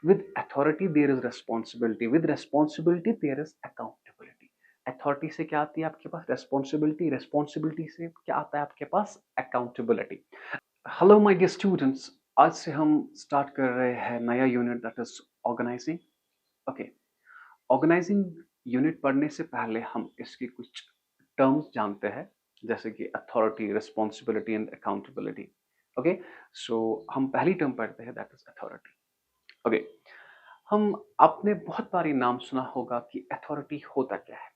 With authority there is responsibility, with responsibility there is accountability. Authority से क्या आती है आपके पास? रिस्पॉन्सिबिलिटी, रिस्पॉन्सिबिलिटी से क्या आता है आपके पास? Accountability. Hello my dear students, आज से हम स्टार्ट कर रहे हैं नया unit, that is organising. Okay, organising unit पढ़ने से पहले हम इसकी कुछ टर्म्स जानते हैं, जैसे कि authority, responsibility and accountability. Okay, so हम पहली टर्म पढ़ते हैं, दैट इज अथॉरिटी। ओके, हम आपने बहुत बार ये नाम सुना होगा कि अथॉरिटी होता क्या है।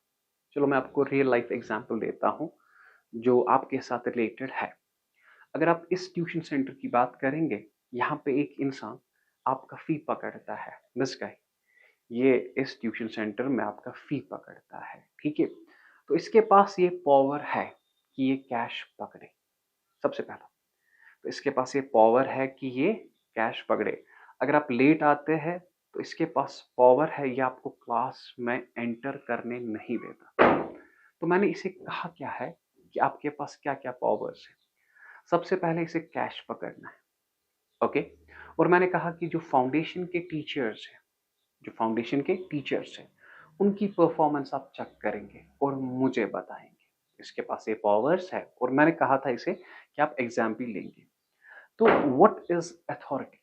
चलो मैं आपको रियल लाइफ एग्जांपल देता हूँ जो आपके साथ रिलेटेड है। अगर आप इस ट्यूशन सेंटर की बात करेंगे, यहाँ पे एक इंसान आपका फी पकड़ता है, दिस गाय, ये इस ट्यूशन सेंटर में आपका फी पकड़ता है, ठीक है। तो इसके पास ये पावर है कि ये कैश पकड़े, सबसे पहला तो इसके पास ये पावर है कि ये कैश पकड़े। अगर आप लेट आते हैं तो इसके पास पावर है ये आपको क्लास में एंटर करने नहीं देता। तो मैंने इसे कहा क्या है कि आपके पास क्या क्या पावर्स है। सबसे पहले इसे कैश पकड़ना है, ओके। और मैंने कहा कि जो फाउंडेशन के टीचर्स हैं, जो फाउंडेशन के टीचर्स हैं, उनकी परफॉर्मेंस आप चेक करेंगे और मुझे बताएंगे। इसके पास ये पावर्स है और मैंने कहा था इसे कि आप एग्जाम भी लेंगे। तो व्हाट इज अथॉरिटी?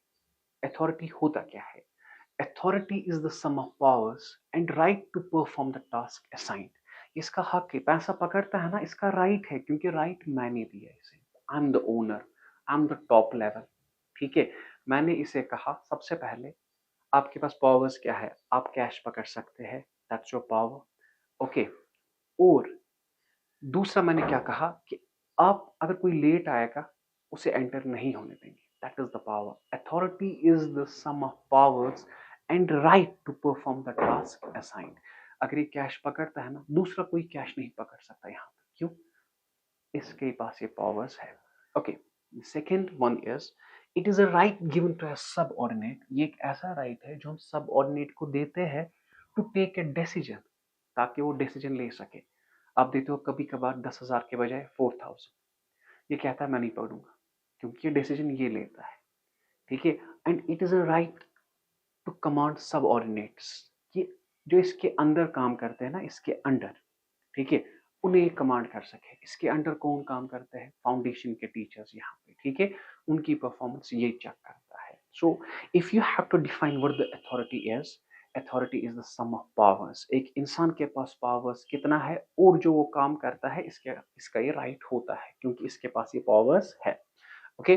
अथॉरिटी होता क्या है? Authority is the sum of powers and right to perform the task assigned. इसका हक है, पैसा पकड़ता है ना, इसका राइट है, क्योंकि राइट मैंने दिया इसे। I am the owner, I am the top level, ठीक है। मैंने इसे कहा सबसे पहले आपके पास पावर्स क्या है? आप कैश पकड़ सकते हैं, दैट्स योर पावर, ओके। और दूसरा मैंने क्या कहा कि आप अगर कोई लेट आएगा उसे एंटर नहीं होने देंगे, that is the power. Authority is the sum of powers and right to perform the task assigned. अगर ये कैश पकड़ता है ना, दूसरा कोई कैश नहीं पकड़ सकता यहाँ पे, क्यों? इसके पास ये पावर्स है, okay. Second one is it is a right given to a subordinate. ये एक ऐसा राइट है जो हम सबऑर्डिनेट को देते हैं टू टेक ए डिसीजन, ताकि वो डिसीजन ले सके। आप देते हो कभी कभार 10,000 के बजाय 4,000, ये कहता है मैं नहीं पढ़ूंगा, क्योंकि ये डिसीजन ये लेता है, ठीक है। And it is a right to command subordinates, ये जो इसके अंदर काम करते हैं ना, इसके अंडर, ठीक है, उन्हें कमांड कर सके। इसके अंडर कौन काम करते हैं? फाउंडेशन के टीचर्स यहाँ पे, ठीक है। उनकी परफॉर्मेंस ये चेक करता है। So if you have to define what the authority is, authority is the sum of powers. एक इंसान के पास पावर्स कितना है और जो वो काम करता है, इसका ये राइट होता है, क्योंकि इसके पास ये पावर्स है, okay.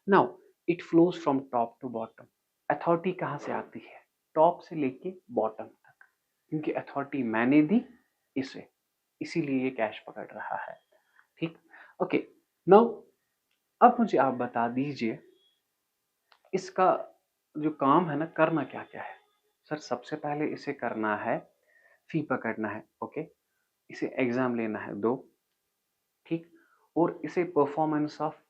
Now it flows from top to bottom. Authority कहाँ से आती है? टॉप से लेके बॉटम तक, क्योंकि अथॉरिटी मैंने दी इसे, इसीलिए ये कैश पकड़ रहा है, ठीक, ओके। नाउ अब मुझे आप बता दीजिए इसका जो काम है ना, करना क्या क्या है। सर सबसे पहले इसे करना है फी पकड़ना है, ओके। इसे एग्जाम लेना है 2, ठीक। और इसे परफॉर्मेंस ऑफ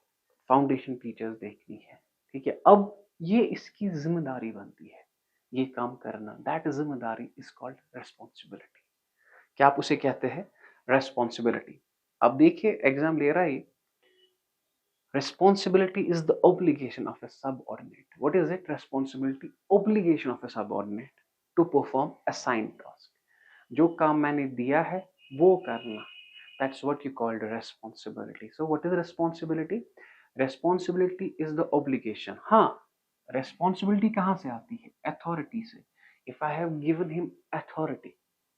फाउंडेशन टीचर्स देखनी है, ठीक है। अब ये इसकी जिम्मेदारी बनती है, ये काम करना, दैट जिम्मेदारी इज कॉल्ड रेस्पॉन्सिबिलिटी। क्या आप उसे कहते हैं? रेस्पॉन्सिबिलिटी। अब देखिए एग्जाम ले रहा है, responsibility is the obligation of a subordinate. What is it? Responsibility, obligation of a subordinate to perform assigned task. जो काम मैंने दिया है वो करना, that's what you call the responsibility. So what is responsibility? Responsibility is the obligation. हाँ, responsibility कहाँ से आती है? Authority से। If I have given him authority,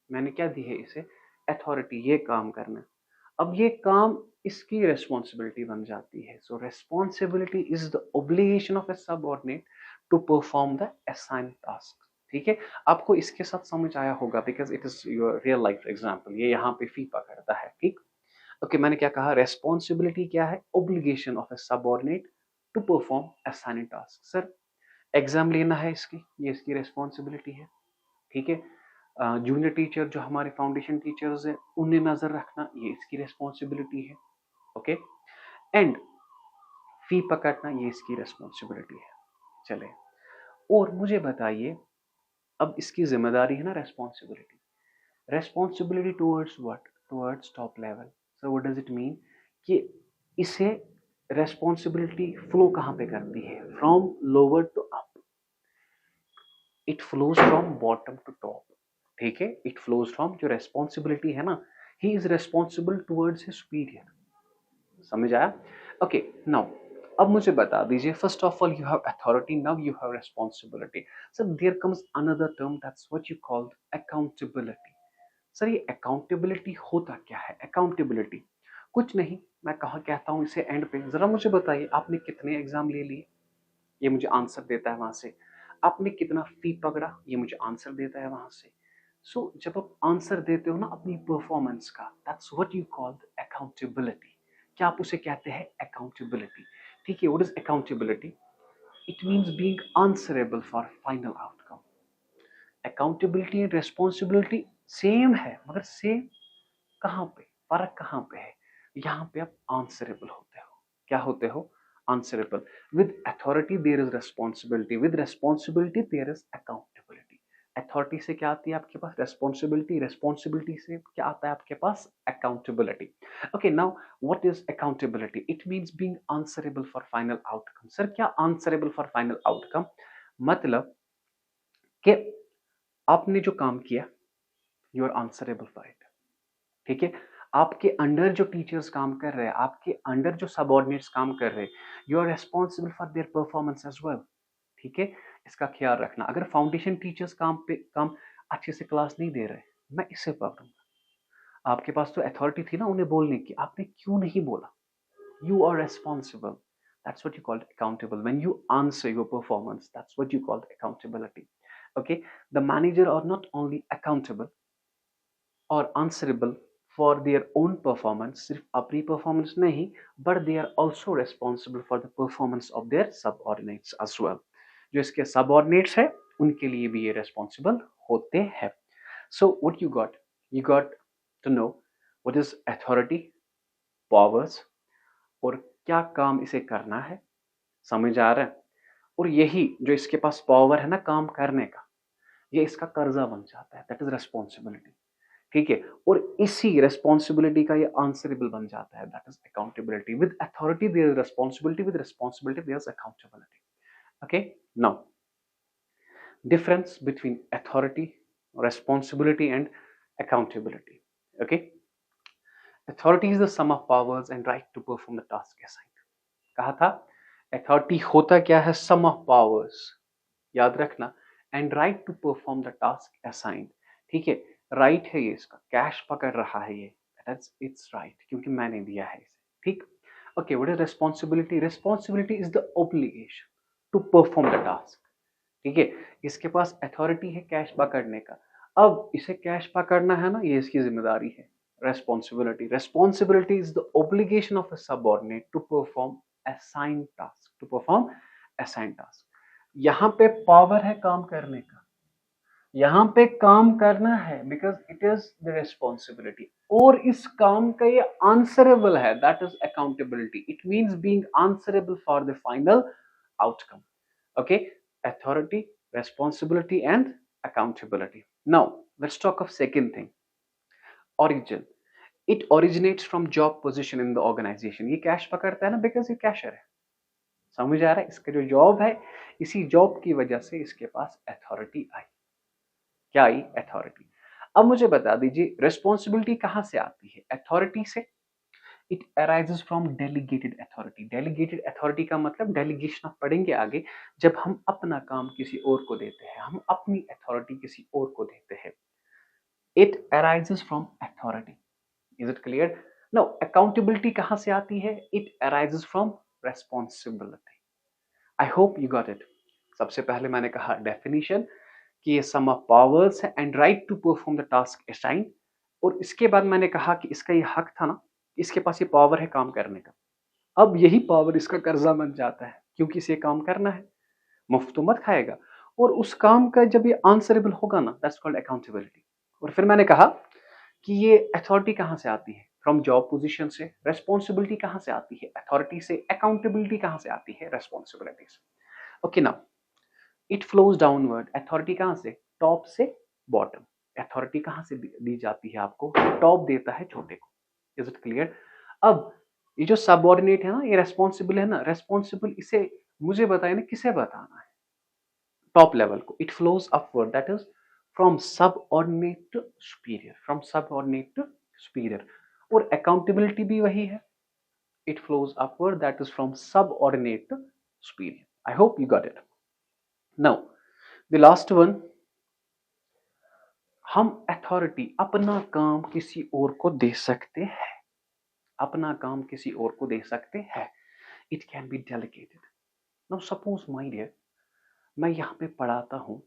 मैंने क्या दी है इसे? Authority, ये काम करना। अब ये काम इसकी रेस्पॉन्सिबिलिटी बन जाती है। So responsibility is the obligation of a subordinate to perform the assigned task, ठीक है। आपको इसके साथ समझ आया होगा, because it is your real life example. ये यहाँ पे फी पकड़ता है, ठीक, ओके। मैंने क्या कहा? रेस्पॉन्सिबिलिटी क्या है? Obligation of a subordinate to perform assigned task. Sir exam लेना है इसकी, ये इसकी रेस्पॉन्सिबिलिटी है, ठीक है। जूनियर टीचर जो हमारे फाउंडेशन टीचर्स है, उन्हें नजर रखना, ये इसकी रेस्पॉन्सिबिलिटी है, ओके। एंड फी पकड़ना, ये इसकी रेस्पॉन्सिबिलिटी है। चले, और मुझे बताइए अब इसकी जिम्मेदारी है ना responsibility, responsibility towards what? Towards top level. So what does it mean कि इसे रेस्पॉन्सिबिलिटी फ्लो कहाँ पे करती है? From lower to up. It flows from bottom to top, ठीक है, इट फ्लोज फ्रॉम, जो रेस्पॉन्सिबिलिटी है ना, he is responsible towards his superior, समझ आया? ओके, नाउ अब मुझे बता दीजिए, first of all you have authority, now you have responsibility, sir there comes another term, that's what you called accountability. Sir ये अकाउंटेबिलिटी होता क्या है? अकाउंटेबिलिटी कुछ नहीं, मैं कहा कहता हूं इसे एंड पे, जरा मुझे बताइए आपने कितने एग्जाम ले लिए, ये मुझे आंसर देता है वहां से। आपने कितना फी पकड़ा, ये मुझे आंसर देता है वहां से। सो जब आप आंसर देते हो ना अपनी परफॉर्मेंस का, that's what you call accountability. क्या आप उसे कहते हैं? अकाउंटेबिलिटी। ठीक है, what is accountability? It means being answerable for final outcome. Accountability and responsibility same है, मगर सेम कहाँ पे, फर्क कहाँ पे है? यहाँ पे आप आंसरेबल होते हो। क्या होते हो? Answerable. With authority there is responsibility, with responsibility there is accountability. Authority से क्या आती है आपके पास? रिस्पॉन्सिबिलिटी, रिस्पॉन्सिबिलिटी से क्या आता है आपके पास? Accountability. Okay, now what is accountability? It means being answerable for final outcome. Sir क्या आंसरेबल फॉर फाइनल आउटकम? मतलब कि आपने जो काम किया, you are answerable for it, ठीक है। आपके अंडर जो टीचर्स काम कर रहे हैं, आपके अंडर जो सबऑर्डिनेट्स काम कर रहे हैं, you are responsible for their performance as well, ठीक है। इसका ख्याल रखना। अगर फाउंडेशन टीचर्स काम अच्छे से क्लास नहीं दे रहे, मैं इससे पकड़ूंगा। आपके पास तो अथॉरिटी थी ना उन्हें बोलने की, आपने क्यों नहीं बोला? You are responsible. That's what you call accountable. When you answer your performance, that's what you call accountability. Okay, the manager are not only accountable or answerable for their own performance, सिर्फ अपनी performance नहीं, but they are also responsible for the performance of their subordinates as well. जो इसके subordinates है उनके लिए भी ये responsible होते हैं. So what you got to know what is authority, powers, और क्या काम इसे करना है, समझ आ रहा है? और यही जो इसके पास पावर है ना काम करने का, ये इसका कर्जा बन जाता है, दैट इज रेस्पॉन्सिबिलिटी, ठीक है। और इसी रेस्पॉन्सिबिलिटी का ये आंसरेबल बन जाता है, that is accountability. With authority there is responsibility, with responsibility there is accountability. Okay, now difference between authority, responsibility and accountability. Okay, authority is the sum of powers and right to perform the task assigned. कहा था authority होता क्या है? सम of powers, याद रखना, and right to perform the task assigned, ठीक है। Right है ये, इसका कैश पकड़ रहा है ये, इट्स राइट क्योंकि मैंने दिया है इसे, ठीक। Okay, what is responsibility? Responsibility is the obligation to perform the task, ठीक है। इसके पास अथॉरिटी है कैश पकड़ने का, अब इसे कैश पकड़ना है ना, ये इसकी जिम्मेदारी है। Responsibility is the obligation of a subordinate to perform assigned task. यहाँ पे पावर है काम करने का, यहाँ पे काम करना है, because it is the responsibility, और इस काम का ये आंसरेबल है, that is accountability. It means being answerable for the final outcome. Okay, authority, responsibility and accountability. Now let's talk of second thing, origin. It originates from job position in the organization. ये cash पकड़ता है ना because ये कैशर है, समझ आ रहा है? इसका जो जॉब है, इसी जॉब की वजह से इसके पास अथॉरिटी आई। क्या आई? अथॉरिटी। अब मुझे बता दीजिए रिस्पॉन्सिबिलिटी कहां से आती है? अथॉरिटी से। It arises from delegated authority. Delegated authority का मतलब, डेलीगेशन आप पढ़ेंगे आगे, जब हम अपना काम किसी और को देते हैं, हम अपनी अथॉरिटी किसी और को देते हैं। It arises from authority. Is it clear? No, accountability कहां से आती है? It arises from responsibility. I hope you got it. सबसे पहले मैंने कहा डेफिनेशन कि ये सम ऑफ पावर्स है and right to perform the task assigned, और इसके बाद मैंने कहा कि इसका ये हक था ना, इसके पास ये पावर है काम करने का। अब यही पावर इसका कर्जा बन जाता है, क्योंकि इसे काम करना है, मुफ्त तो मत खाएगा, और उस काम का जब ये आंसरेबल होगा ना, दैट्स कॉल्ड अकाउंटेबिलिटी। और फिर मैंने कहा कि ये अथॉरिटी कहां से आती है? फ्रॉम जॉब पोजीशन से। रेस्पॉन्सिबिलिटी कहां से आती है? अथॉरिटी से। अकाउंटेबिलिटी कहां से आती है? रेस्पॉन्सिबिलिटी से। Okay, now it flows downward. Authority कहां से? टॉप से बॉटम। अथॉरिटी कहां से दी जाती है आपको? टॉप देता है छोटे को। Is it clear? अब ये जो सबऑर्डिनेट है ना, ये रेस्पॉन्सिबल है ना, रेस्पॉन्सिबल, इसे मुझे बताए ना किसे बताना है? टॉप लेवल को, it flows upward, that is from subordinate to superior, from subordinate to superior. और अकाउंटेबिलिटी भी वही है, it flows upward, that is from subordinate to superior. I hope you got it. Now the last one, हम authority अपना काम किसी और को दे सकते हैं, अपना काम किसी और को दे सकते हैं, it can be delegated. Now suppose my dear, मैं यहाँ पे पढ़ाता हूँ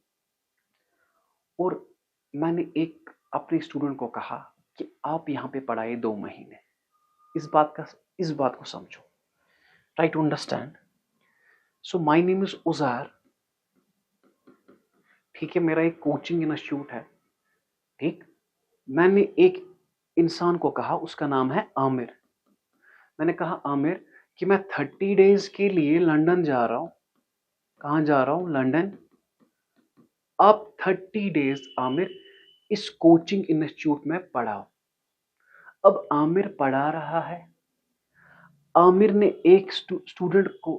और मैंने एक अपने स्टूडेंट को कहा कि आप यहाँ पे पढ़ाए 2 महीने। इस बात को समझो, try to understand. So my name is Uzair, ठीक है, मेरा एक कोचिंग इंस्टीट्यूट है, ठीक। मैंने एक इंसान को कहा, उसका नाम है आमिर। मैंने कहा आमिर कि मैं 30 डेज के लिए लंदन जा रहा हूं। कहां जा रहा हूं? लंदन। अब 30 डेज आमिर इस कोचिंग इंस्टीट्यूट में पढ़ाओ। अब आमिर पढ़ा रहा है, आमिर ने एक स्टूडेंट को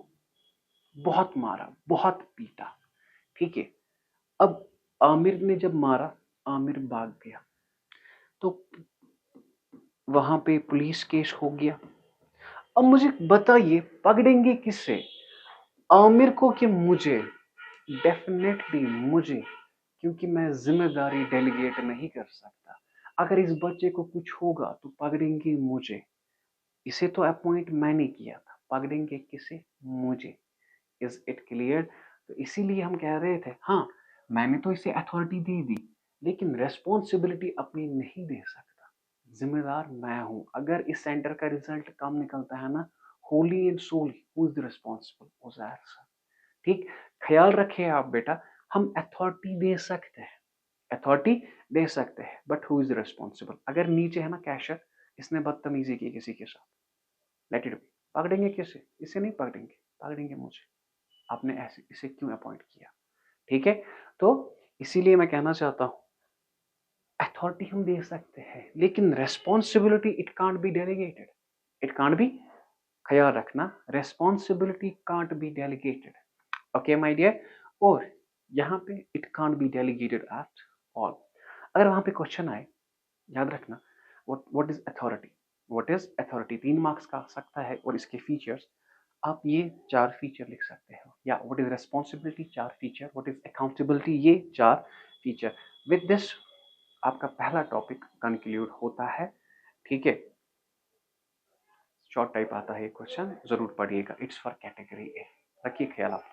बहुत मारा, बहुत पीटा, ठीक है। अब आमिर ने जब मारा, आमिर भाग गया, तो वहां पे पुलिस केस हो गया। अब मुझे बताइए पकड़ेंगे किससे? आमिर को कि मुझे? डेफिनेटली मुझे, क्योंकि मैं जिम्मेदारी डेलीगेट नहीं कर सकता। अगर इस बच्चे को कुछ होगा तो पकड़ेंगे मुझे, इसे तो अपॉइंट मैंने किया था, पकड़ेंगे किसे? मुझे। Is it clear? तो इसीलिए हम कह रहे थे, हाँ मैंने तो इसे अथॉरिटी दे दी, लेकिन रेस्पॉन्सिबिलिटी अपनी नहीं दे सकता, जिम्मेदार मैं हूं। अगर इस सेंटर का रिजल्ट कम निकलता है ना, wholly and solely who is the responsible? Uzair sir. ठीक, ख्याल रखिए आप बेटा, हम अथॉरिटी दे सकते हैं, अथॉरिटी दे सकते हैं, बट हु इज रिस्पॉन्सिबल? अगर नीचे है ना कैशियर, इसने बदतमीजी की किसी के साथ, लेट इट बी, पकड़ेंगे किसे? इसे नहीं पकड़ेंगे, पकड़ेंगे मुझे। आपने ऐसे इसे क्यों अपॉइंट किया? ठीक है, तो इसीलिए मैं कहना चाहता हूं, अथॉरिटी हम दे सकते हैं, लेकिन responsibility it can't be delegated, it can't be, ख्याल रखना, responsibility can't be delegated. Okay my dear, और यहाँ पे it can't be delegated at all. अगर वहां पे क्वेश्चन आए, याद रखना, what is authority, what is authority, 3 marks का आ सकता है, और इसके फीचर्स आप ये 4 फीचर लिख सकते हो, या what is responsibility 4 feature, what is accountability ये 4 फीचर। विद दिस आपका पहला टॉपिक कंक्लूड होता है, ठीक है। शॉर्ट टाइप आता है क्वेश्चन, जरूर पढ़िएगा, इट्स फॉर कैटेगरी ए। रखिए ख्याल आप।